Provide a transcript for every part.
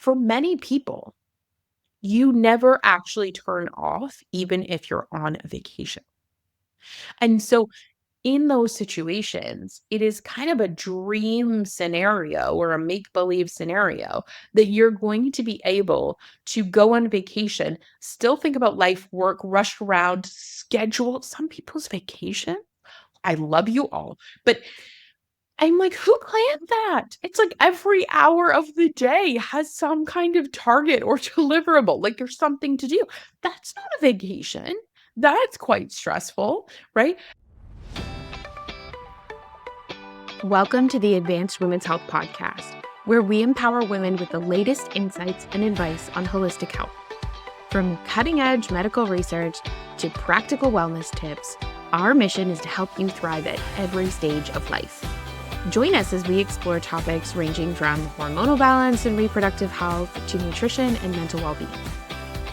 for many people, you never actually turn off, even if you're on a vacation. And so in those situations, it is kind of a dream scenario or a make believe scenario that you're going to be able to go on vacation, still think about life, work, rush around, schedule some people's vacation. I love you all. But I'm like, who planned that? It's like every hour of the day has some kind of target or deliverable. Like there's something to do. That's not a vacation. That's quite stressful, right? Welcome to the Advanced Women's Health Podcast, where we empower women with the latest insights and advice on holistic health. From cutting-edge medical research to practical wellness tips, our mission is to help you thrive at every stage of life. Join us as we explore topics ranging from hormonal balance and reproductive health to nutrition and mental well-being.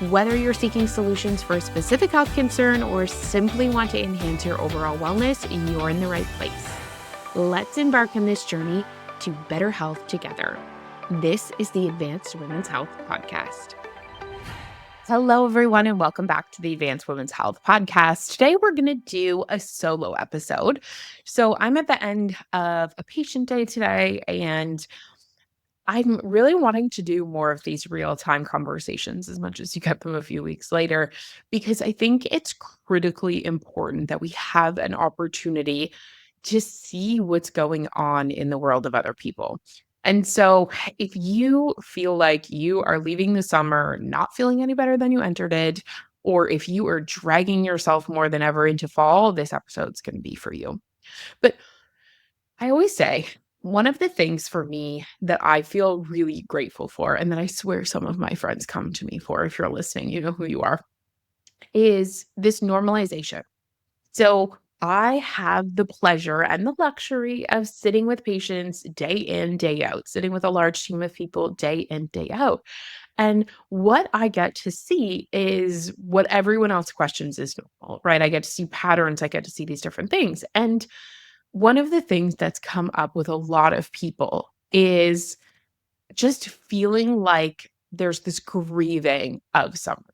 Whether you're seeking solutions for a specific health concern or simply want to enhance your overall wellness, you're in the right place. Let's embark on this journey to better health together. This is the Advanced Women's Health Podcast. Hello, everyone, and welcome back to the Advanced Women's Health Podcast. Today, we're going to do a solo episode. So I'm at the end of a patient day today, and I'm really wanting to do more of these real-time conversations as much as you get them a few weeks later, because I think it's critically important that we have an opportunity to see what's going on in the world of other people. And so if you feel like you are leaving the summer not feeling any better than you entered it, or if you are dragging yourself more than ever into fall, this episode's going to be for you. But I always say one of the things for me that I feel really grateful for, and that I swear some of my friends come to me for, if you're listening, you know who you are, is this normalization. So I have the pleasure and the luxury of sitting with patients day in, day out, sitting with a large team of people day in, day out. And what I get to see is what everyone else questions is normal, right? I get to see patterns, I get to see these different things. And one of the things that's come up with a lot of people is just feeling like there's this grieving of something.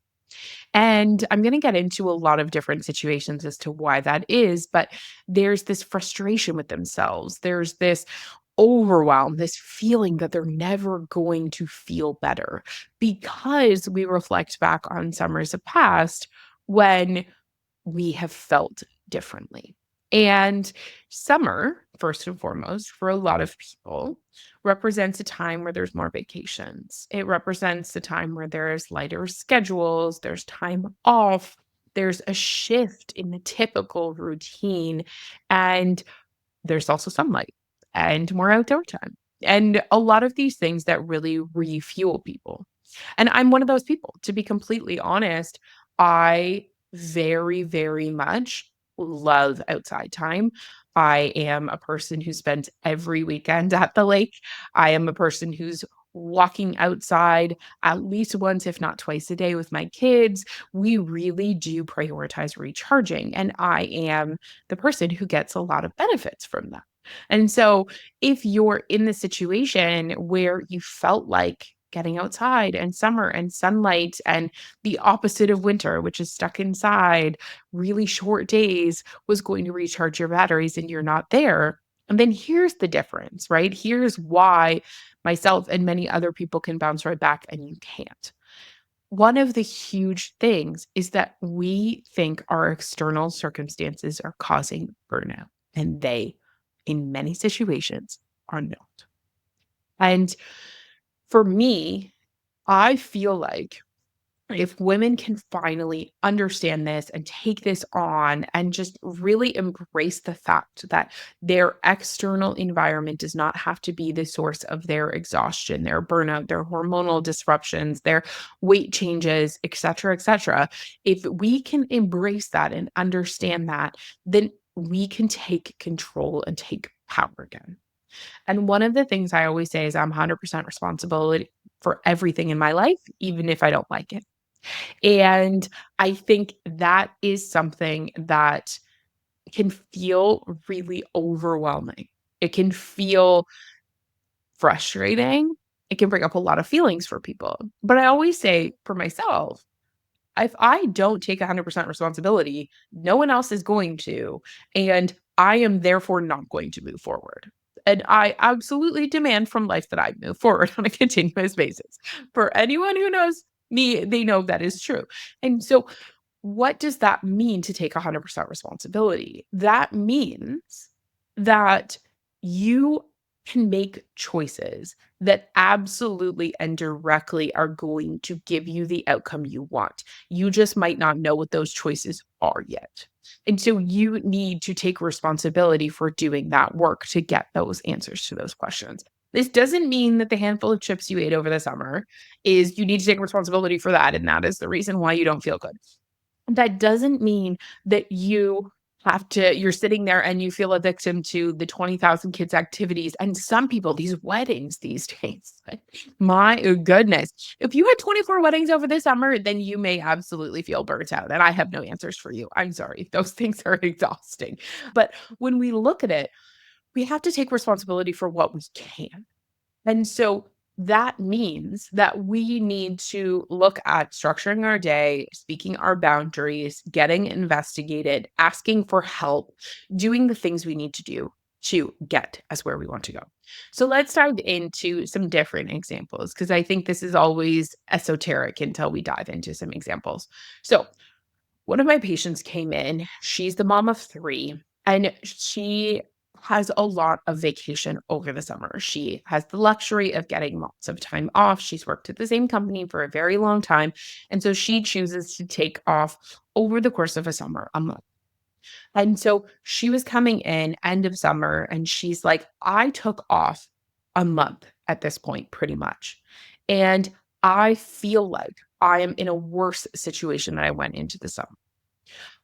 And I'm going to get into a lot of different situations as to why that is, but there's this frustration with themselves. There's this overwhelm, this feeling that they're never going to feel better because we reflect back on summers of past when we have felt differently. And summer, first and foremost, for a lot of people, represents a time where there's more vacations. It represents a time where there's lighter schedules, there's time off, there's a shift in the typical routine, and there's also sunlight and more outdoor time. And a lot of these things that really refuel people. And I'm one of those people, to be completely honest. I very, very much love outside time. I am a person who spends every weekend at the lake. I am a person who's walking outside at least once, if not twice a day with my kids. We really do prioritize recharging. And I am the person who gets a lot of benefits from that. And so if you're in the situation where you felt like getting outside and summer and sunlight and the opposite of winter, which is stuck inside, really short days, was going to recharge your batteries and you're not there. And then here's the difference, right? Here's why myself and many other people can bounce right back and you can't. One of the huge things is that we think our external circumstances are causing burnout, and they, in many situations, are not. And for me, I feel like if women can finally understand this and take this on and just really embrace the fact that their external environment does not have to be the source of their exhaustion, their burnout, their hormonal disruptions, their weight changes, et cetera, if we can embrace that and understand that, then we can take control and take power again. And one of the things I always say is I'm 100% responsible for everything in my life, even if I don't like it. And I think that is something that can feel really overwhelming. It can feel frustrating. it can bring up a lot of feelings for people. But I always say for myself, if I don't take 100% responsibility, no one else is going to. And I am therefore not going to move forward. And I absolutely demand from life that I move forward on a continuous basis. For anyone who knows me, they know that is true. And so, what does that mean to take 100% responsibility? That means that you can make choices that absolutely and directly are going to give you the outcome you want. You just might not know what those choices are yet. And so you need to take responsibility for doing that work to get those answers to those questions. This doesn't mean that the handful of chips you ate over the summer is you need to take responsibility for that. And that is the reason why you don't feel good. That doesn't mean that you're sitting there and you feel a victim to the 20,000 kids activities. And some people, these weddings these days, like, my goodness. If you had 24 weddings over the summer, then you may absolutely feel burnt out. And I have no answers for you. I'm sorry. Those things are exhausting. But when we look at it, we have to take responsibility for what we can. And so that means that we need to look at structuring our day, speaking our boundaries, getting investigated, asking for help, doing the things we need to do to get us where we want to go. So let's dive into some different examples because I think this is always esoteric until we dive into some examples. So one of my patients came in. She's the mom of three, and she has a lot of vacation over the summer. She has the luxury of getting lots of time off. She's worked at the same company for a very long time. And so she chooses to take off over the course of a summer, a month. And so she was coming in end of summer and she's like, I took off a month at this point, pretty much. And I feel like I am in a worse situation than I went into the summer.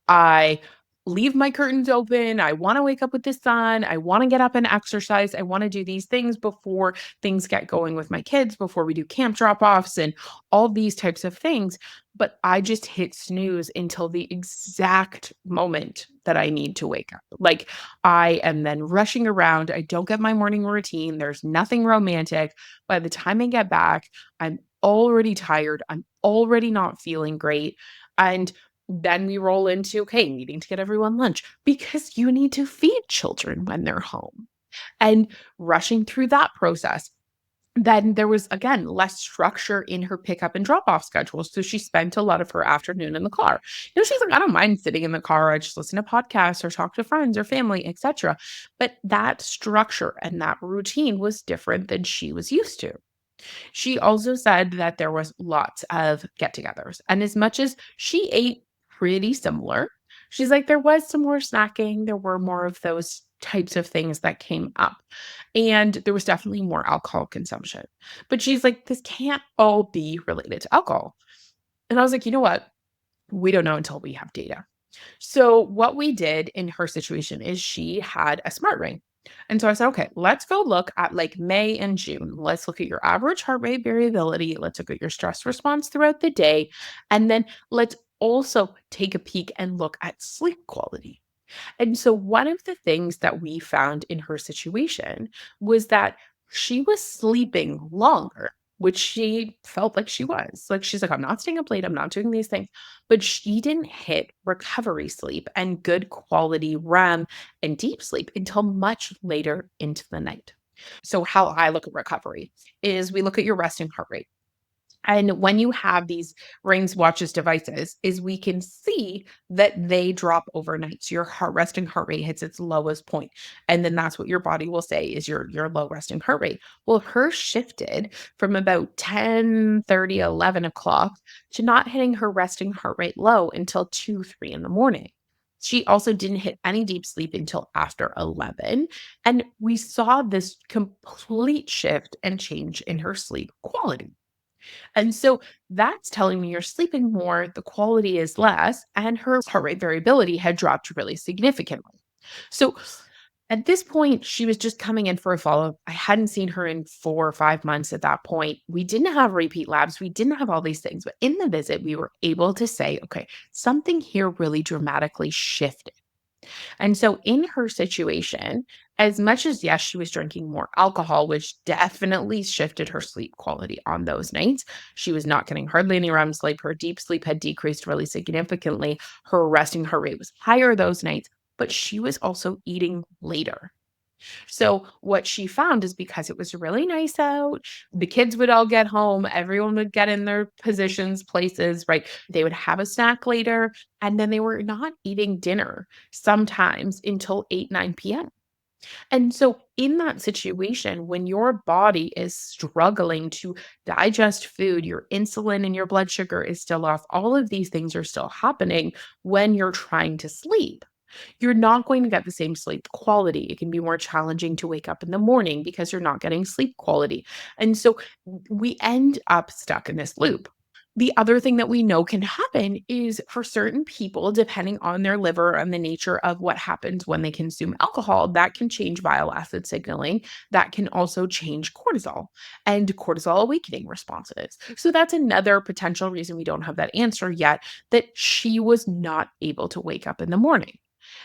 I leave my curtains open. I want to wake up with the sun. I want to get up and exercise. I want to do these things before things get going with my kids, before we do camp drop offs and all these types of things. But I just hit snooze until the exact moment that I need to wake up. Like I am then rushing around. I don't get my morning routine. There's nothing romantic. By the time I get back, I'm already tired. I'm already not feeling great. And then we roll into, okay, needing to get everyone lunch because you need to feed children when they're home and rushing through that process. Then there was, again, less structure in her pickup and drop off schedule. So she spent a lot of her afternoon in the car. She's like, I don't mind sitting in the car. I just listen to podcasts or talk to friends or family, etc. But that structure and that routine was different than she was used to. She also said that there was lots of get-togethers, and as much as she ate pretty similar, she's like, there was some more snacking, there were more of those types of things that came up, and there was definitely more alcohol consumption. But she's like, this can't all be related to alcohol. And I was like, you know what? We don't know until we have data. So what we did in her situation is she had a smart ring. And so I said, okay, let's go look at like May and June. Let's look at your average heart rate variability. Let's look at your stress response throughout the day. And then let's also take a peek and look at sleep quality. And so one of the things that we found in her situation was that she was sleeping longer, which she felt like she was. Like she's like, I'm not staying up late, I'm not doing these things. But she didn't hit recovery sleep and good quality REM and deep sleep until much later into the night. So how I look at recovery is we look at your resting heart rate. And when you have these rings, watches, devices, is we can see that they drop overnight. So your resting heart rate hits its lowest point. And then that's what your body will say is your low resting heart rate. Well, hers shifted from about 10:30, 11 o'clock to not hitting her resting heart rate low until 2, 3 in the morning. She also didn't hit any deep sleep until after 11. And we saw this complete shift and change in her sleep quality. And so that's telling me you're sleeping more, the quality is less, and her heart rate variability had dropped really significantly. So at this point, she was just coming in for a follow up. I hadn't seen her in 4 or 5 months at that point. We didn't have repeat labs. We didn't have all these things. But in the visit, we were able to say, okay, something here really dramatically shifted. And so in her situation, as much as yes, she was drinking more alcohol, which definitely shifted her sleep quality on those nights. She was not getting hardly any REM sleep. Her deep sleep had decreased really significantly. Her resting heart rate was higher those nights, but she was also eating later. So what she found is because it was really nice out, the kids would all get home, everyone would get in their positions, places, right? They would have a snack later, and then they were not eating dinner sometimes until 8, 9 p.m. And so, in that situation, when your body is struggling to digest food, your insulin and your blood sugar is still off, all of these things are still happening when you're trying to sleep. You're not going to get the same sleep quality. It can be more challenging to wake up in the morning because you're not getting sleep quality. And so we end up stuck in this loop. The other thing that we know can happen is for certain people, depending on their liver and the nature of what happens when they consume alcohol, that can change bile acid signaling. That can also change cortisol and cortisol awakening responses. So that's another potential reason we don't have that answer yet, that she was not able to wake up in the morning.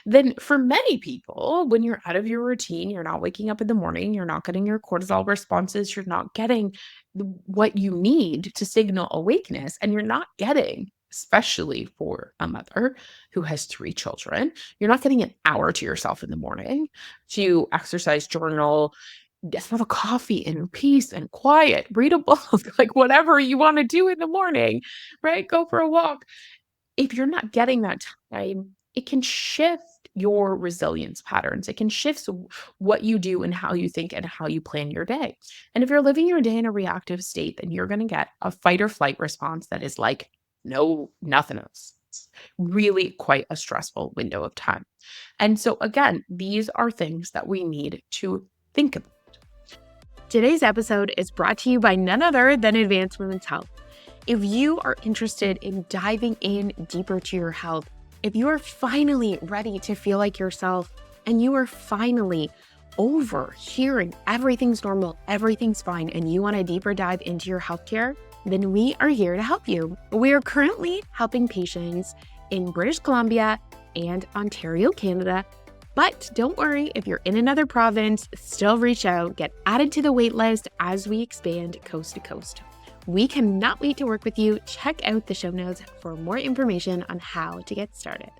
Then for many people, when you're out of your routine, you're not waking up in the morning, you're not getting your cortisol responses, you're not getting what you need to signal awakeness, and you're not getting, especially for a mother who has 3 children, you're not getting an hour to yourself in the morning to exercise, journal, have a coffee in peace and quiet, read a book, like whatever you want to do in the morning, right? Go for a walk. If you're not getting that time, it can shift your resilience patterns. It can shift what you do and how you think and how you plan your day. And if you're living your day in a reactive state, then you're going to get a fight or flight response that is like, no, nothing else. It's really quite a stressful window of time. And so, again, these are things that we need to think about. Today's episode is brought to you by none other than Advanced Women's Health. If you are interested in diving in deeper to your health, if you are finally ready to feel like yourself, and you are finally over hearing everything's normal, everything's fine, and you want a deeper dive into your healthcare, then we are here to help you. We are currently helping patients in British Columbia and Ontario, Canada. But don't worry, if you're in another province, still reach out, get added to the wait list as we expand coast to coast. We cannot wait to work with you. Check out the show notes for more information on how to get started.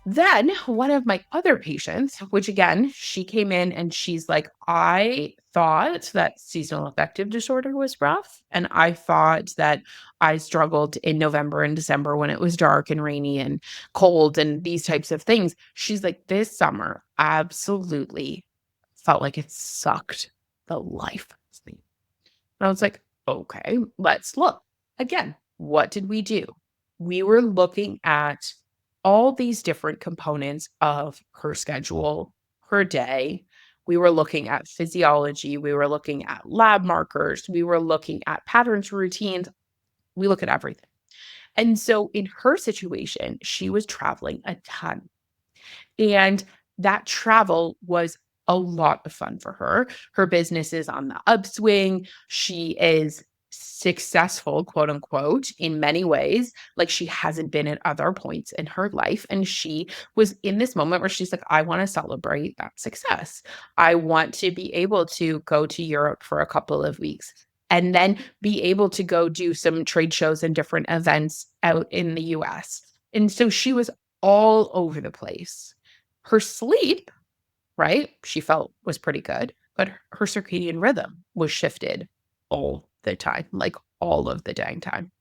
Then one of my other patients, which again, she came in and she's like, I thought that seasonal affective disorder was rough. And I thought that I struggled in November and December when it was dark and rainy and cold and these types of things. She's like, this summer absolutely felt like it sucked the life out of me. And I was like, okay, let's look. Again, what did we do? We were looking at all these different components of her schedule, her day. We were looking at physiology. We were looking at lab markers. We were looking at patterns, routines. We look at everything. And so in her situation, she was traveling a ton. And that travel was a lot of fun for her. Her business is on the upswing. She is successful, quote unquote, in many ways, like she hasn't been at other points in her life. And she was in this moment where she's like, I want to celebrate that success. I want to be able to go to Europe for a couple of weeks and then be able to go do some trade shows and different events out in the US. And so she was all over the place. Her sleep, right, she felt was pretty good, but her circadian rhythm was shifted all the time, like all of the dang time.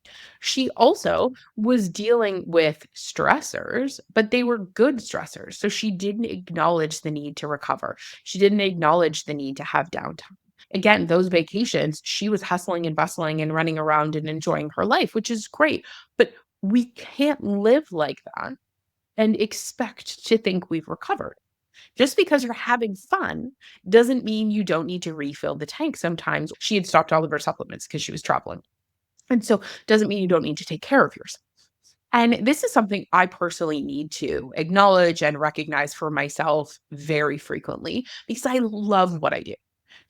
She also was dealing with stressors, but they were good stressors. So she didn't acknowledge the need to recover. She didn't acknowledge the need to have downtime. Again, those vacations, she was hustling and bustling and running around and enjoying her life, which is great. But we can't live like that and expect to think we've recovered. Just because you're having fun doesn't mean you don't need to refill the tank sometimes. She had stopped all of her supplements because she was traveling. And so doesn't mean you don't need to take care of yourself. And this is something I personally need to acknowledge and recognize for myself very frequently because I love what I do.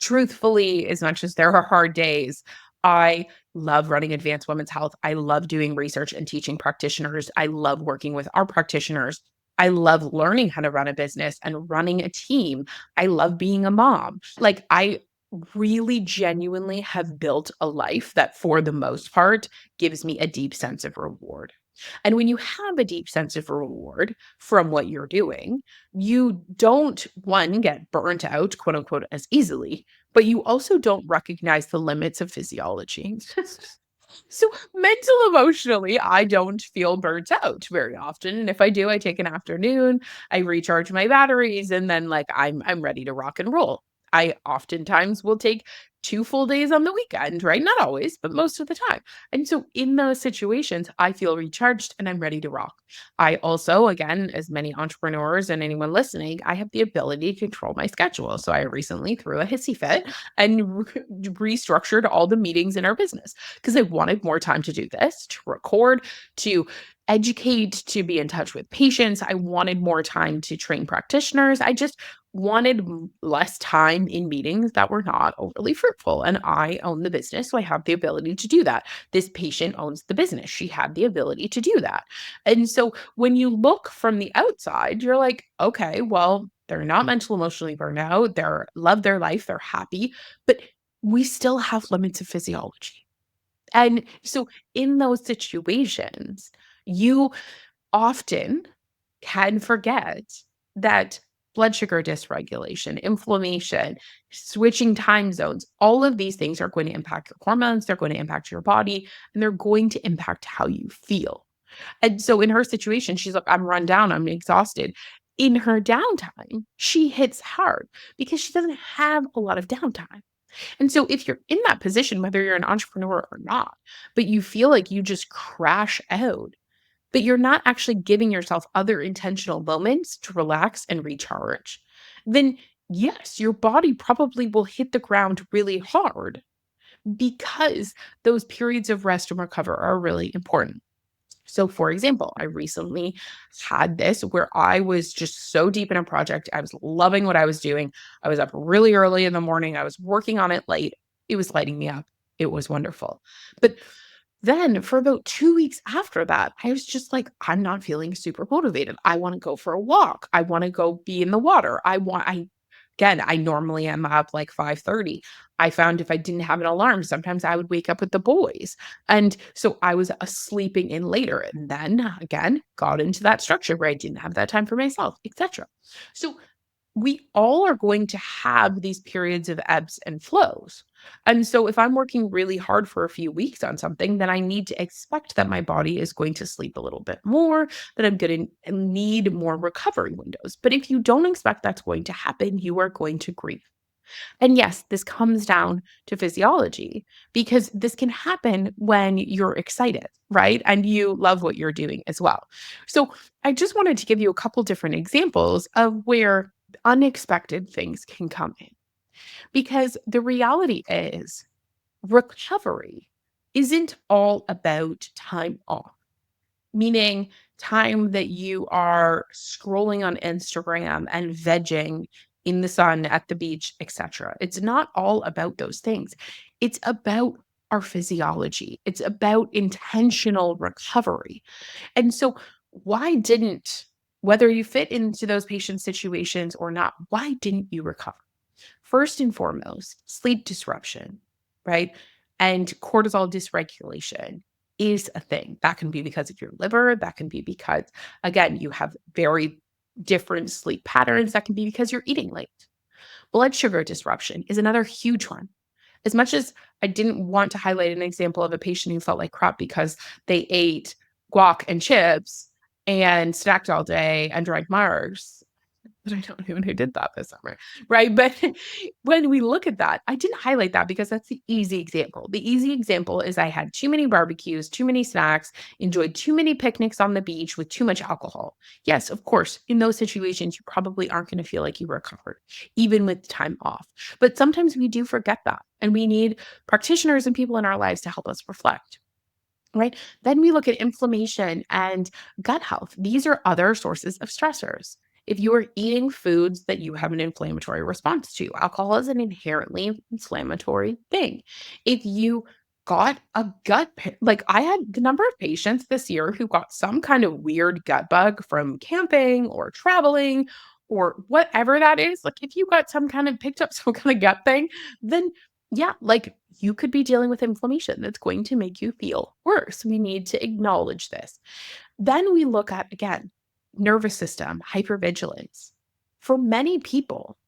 Truthfully, as much as there are hard days, I love running Advanced Women's Health. I love doing research and teaching practitioners. I love working with our practitioners. I love learning how to run a business and running a team. I love being a mom. Like, I really genuinely have built a life that, for the most part, gives me a deep sense of reward. And when you have a deep sense of reward from what you're doing, you don't, one, get burnt out, quote unquote, as easily, but you also don't recognize the limits of physiology. So mental emotionally, I don't feel burnt out very often. And if I do, I take an afternoon, I recharge my batteries, and then like I'm ready to rock and roll. I oftentimes will take 2 full days on the weekend, right? Not always, but most of the time. And so in those situations, I feel recharged and I'm ready to rock. I also, again, as many entrepreneurs and anyone listening, I have the ability to control my schedule. So I recently threw a hissy fit and restructured all the meetings in our business because I wanted more time to do this, to record, to educate, to be in touch with patients. I wanted more time to train practitioners. I just wanted less time in meetings that were not overly fruitful. And I own the business, so I have the ability to do that. This patient owns the business. She had the ability to do that. And so when you look from the outside, you're like, okay, well, they're not mental emotionally burned out. They're love their life. They're happy, but we still have limits of physiology. And so in those situations, you often can forget that blood sugar dysregulation, inflammation, switching time zones, all of these things are going to impact your hormones, they're going to impact your body, and they're going to impact how you feel. And so in her situation, she's like, I'm run down, I'm exhausted. In her downtime, she hits hard because she doesn't have a lot of downtime. And so if you're in that position, whether you're an entrepreneur or not, but you feel like you just crash out, but you're not actually giving yourself other intentional moments to relax and recharge, then yes, your body probably will hit the ground really hard because those periods of rest and recover are really important. So, for example, I recently had this where I was just so deep in a project. I was loving what I was doing. I was up really early in the morning. I was working on it late. It was lighting me up. It was wonderful. But then for about 2 weeks after that, I was just like, I'm not feeling super motivated. I want to go for a walk. I want to go be in the water. I normally am up like 5:30. I found if I didn't have an alarm, sometimes I would wake up with the boys. And so I was sleeping in later and then again got into that structure where I didn't have that time for myself, etc. So we all are going to have these periods of ebbs and flows. And so if I'm working really hard for a few weeks on something, then I need to expect that my body is going to sleep a little bit more, that I'm going to need more recovery windows. But if you don't expect that's going to happen, you are going to grieve. And yes, this comes down to physiology because this can happen when you're excited, right? And you love what you're doing as well. So I just wanted to give you a couple different examples of where unexpected things can come in because the reality is recovery isn't all about time off, meaning time that you are scrolling on Instagram and vegging in the sun at the beach, etc. It's not all about those things. It's about our physiology. It's about intentional recovery. And so whether you fit into those patient situations or not, why didn't you recover? First and foremost, sleep disruption, right? And cortisol dysregulation is a thing. That can be because of your liver. That can be because, again, you have very different sleep patterns. That can be because you're eating late. Blood sugar disruption is another huge one. As much as I didn't want to highlight an example of a patient who felt like crap because they ate guac and chips and snacked all day and drank Mars, but I don't know anyone who did that this summer, right? But when we look at that, I didn't highlight that because that's the easy example. The easy example is I had too many barbecues, too many snacks, enjoyed too many picnics on the beach with too much alcohol. Yes, of course, in those situations, you probably aren't going to feel like you recovered, even with time off. But sometimes we do forget that, and we need practitioners and people in our lives to help us reflect. Right. Then we look at inflammation and gut health. These are other sources of stressors. If you are eating foods that you have an inflammatory response to, alcohol is an inherently inflammatory thing. If you got a like I had the number of patients this year who got some kind of weird gut bug from camping or traveling or whatever that is. Like if you got some kind of picked up some kind of gut thing, then yeah, like you could be dealing with inflammation that's going to make you feel worse. We need to acknowledge this. Then we look at again, nervous system, hypervigilance. For many people,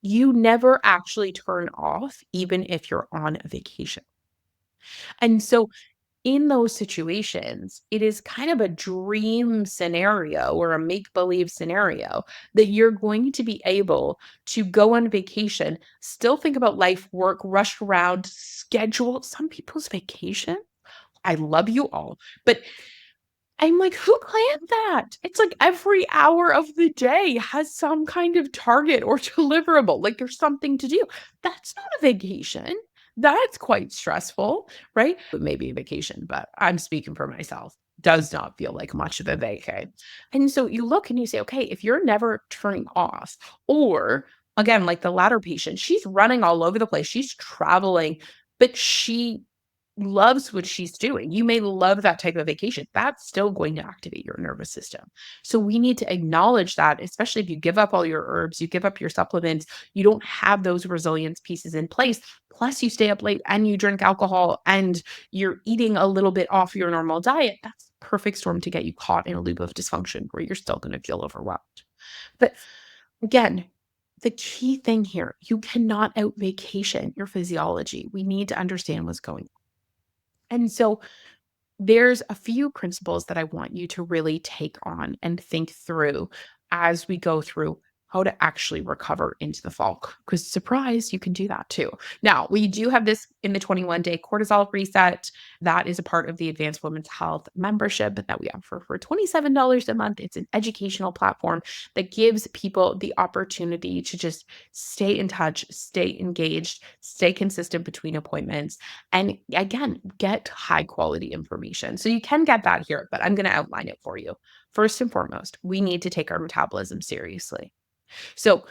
you never actually turn off even if you're on a vacation. And so in those situations, it is kind of a dream scenario or a make believe scenario that you're going to be able to go on vacation, still think about life, work, rush around, schedule some people's vacation. I love you all. But I'm like, who planned that? It's like every hour of the day has some kind of target or deliverable. Like there's something to do. That's not a vacation. That's quite stressful, right? It may be a vacation, but I'm speaking for myself. Does not feel like much of a vacay. And so you look and you say, okay, if you're never turning off, or again, like the latter patient, she's running all over the place, she's traveling, but she loves what she's doing. You may love that type of vacation. That's still going to activate your nervous system. So we need to acknowledge that, especially if you give up all your herbs, you give up your supplements, you don't have those resilience pieces in place. Plus, you stay up late and you drink alcohol and you're eating a little bit off your normal diet. That's the perfect storm to get you caught in a loop of dysfunction where you're still going to feel overwhelmed. But again, the key thing here, you cannot out vacation your physiology. We need to understand what's going on. And so there's a few principles that I want you to really take on and think through as we go through how to actually recover into the fall. Because surprise, you can do that too. Now, we do have this in the 21-day cortisol reset. That is a part of the Advanced Women's Health membership that we offer for $27 a month. It's an educational platform that gives people the opportunity to just stay in touch, stay engaged, stay consistent between appointments, and again, get high quality information. So you can get that here, but I'm going to outline it for you. First and foremost, we need to take our metabolism seriously. So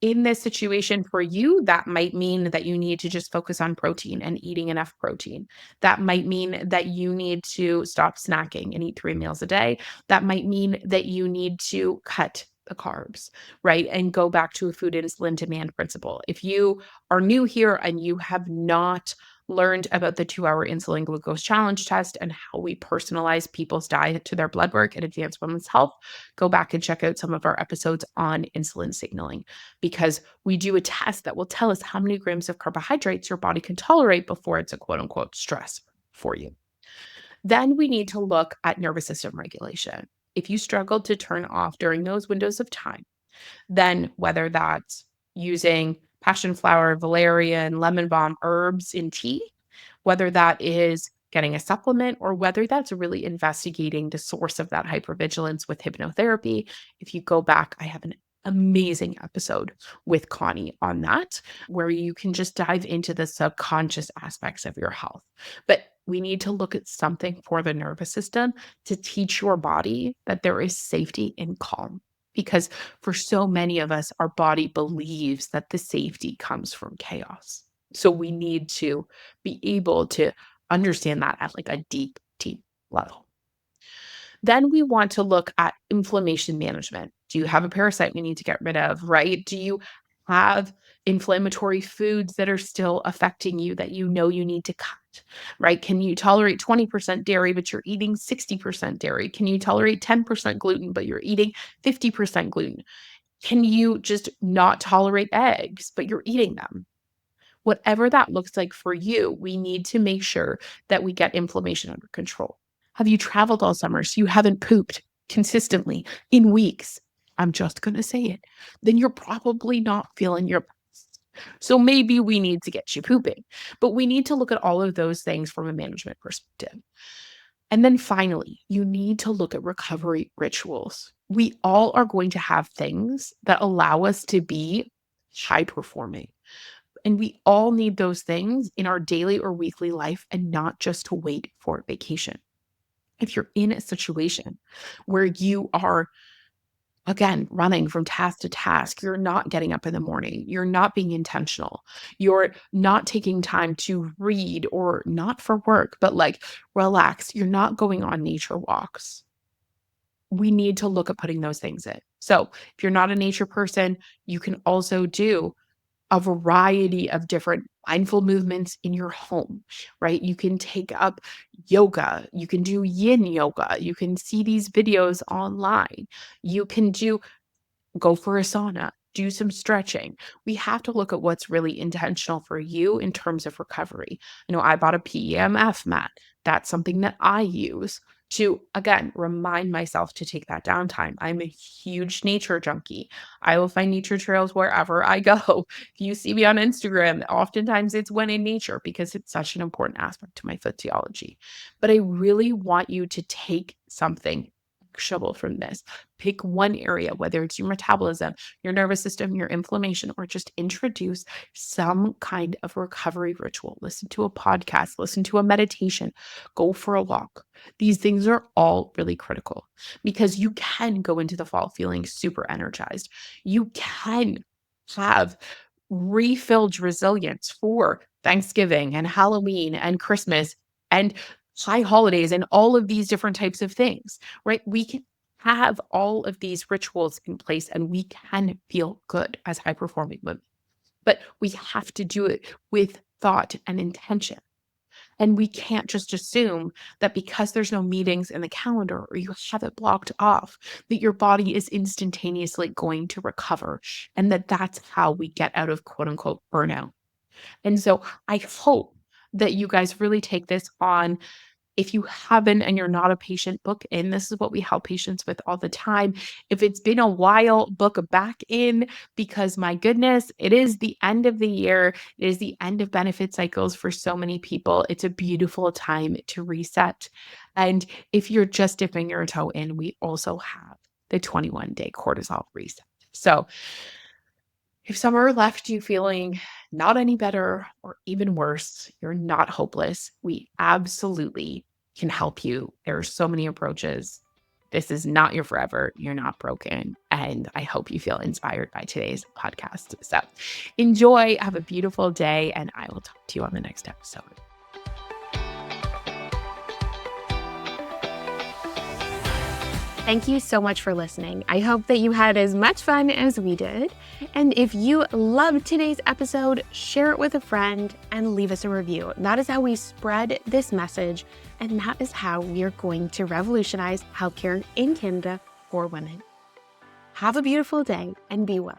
in this situation for you, that might mean that you need to just focus on protein and eating enough protein. That might mean that you need to stop snacking and eat 3 meals a day. That might mean that you need to cut the carbs, right? And go back to a food insulin demand principle. If you are new here and you have not learned about the 2-hour insulin glucose challenge test and how we personalize people's diet to their blood work at Advanced Women's Health, go back and check out some of our episodes on insulin signaling, because we do a test that will tell us how many grams of carbohydrates your body can tolerate before it's a quote unquote stress for you. Then we need to look at nervous system regulation. If you struggle to turn off during those windows of time, then whether that's using passion flower, valerian, lemon balm herbs in tea, whether that is getting a supplement, or whether that's really investigating the source of that hypervigilance with hypnotherapy. If you go back, I have an amazing episode with Connie on that, where you can just dive into the subconscious aspects of your health. But we need to look at something for the nervous system to teach your body that there is safety and calm. Because for so many of us, our body believes that the safety comes from chaos. So we need to be able to understand that at like a deep, deep level. Then we want to look at inflammation management. Do you have a parasite we need to get rid of, right? Do you have inflammatory foods that are still affecting you that you know you need to cut, right? Can you tolerate 20% dairy, but you're eating 60% dairy? Can you tolerate 10% gluten, but you're eating 50% gluten? Can you just not tolerate eggs, but you're eating them? Whatever that looks like for you, we need to make sure that we get inflammation under control. Have you traveled all summer so you haven't pooped consistently in weeks? I'm just going to say it. Then you're probably not feeling your best. So maybe we need to get you pooping, but we need to look at all of those things from a management perspective. And then finally, you need to look at recovery rituals. We all are going to have things that allow us to be high performing. And we all need those things in our daily or weekly life, and not just to wait for vacation. If you're in a situation where you are again, running from task to task. You're not getting up in the morning. You're not being intentional. You're not taking time to read, or not for work, but like relax. You're not going on nature walks. We need to look at putting those things in. So if you're not a nature person, you can also do a variety of different mindful movements in your home, right? You can take up yoga, you can do yin yoga, you can see these videos online, you can go for a sauna, do some stretching. We have to look at what's really intentional for you in terms of recovery. I bought a PEMF mat. That's something that I use to, again, remind myself to take that downtime. I'm a huge nature junkie. I will find nature trails wherever I go. If you see me on Instagram, oftentimes it's when in nature because it's such an important aspect to my physiology. But I really want you to take something actionable from this. Pick one area, whether it's your metabolism, your nervous system, your inflammation, or just introduce some kind of recovery ritual. Listen to a podcast, listen to a meditation, go for a walk. These things are all really critical because you can go into the fall feeling super energized. You can have refilled resilience for Thanksgiving and Halloween and Christmas and high holidays and all of these different types of things, right? We can have all of these rituals in place and we can feel good as high performing women, but we have to do it with thought and intention. And we can't just assume that because there's no meetings in the calendar or you have it blocked off, that your body is instantaneously going to recover and that that's how we get out of quote unquote burnout. And so I hope that you guys really take this on. If you haven't and you're not a patient, book in. This is what we help patients with all the time. If it's been a while, book back in because my goodness, it is the end of the year. It is the end of benefit cycles for so many people. It's a beautiful time to reset. And if you're just dipping your toe in, we also have the 21-day cortisol reset. So if summer left you feeling not any better or even worse, you're not hopeless. We absolutely can help you. There are so many approaches. This is not your forever. You're not broken. And I hope you feel inspired by today's podcast. So enjoy, have a beautiful day, and I will talk to you on the next episode. Thank you so much for listening. I hope that you had as much fun as we did. And if you loved today's episode, share it with a friend and leave us a review. That is how we spread this message, and that is how we are going to revolutionize healthcare in Canada for women. Have a beautiful day and be well.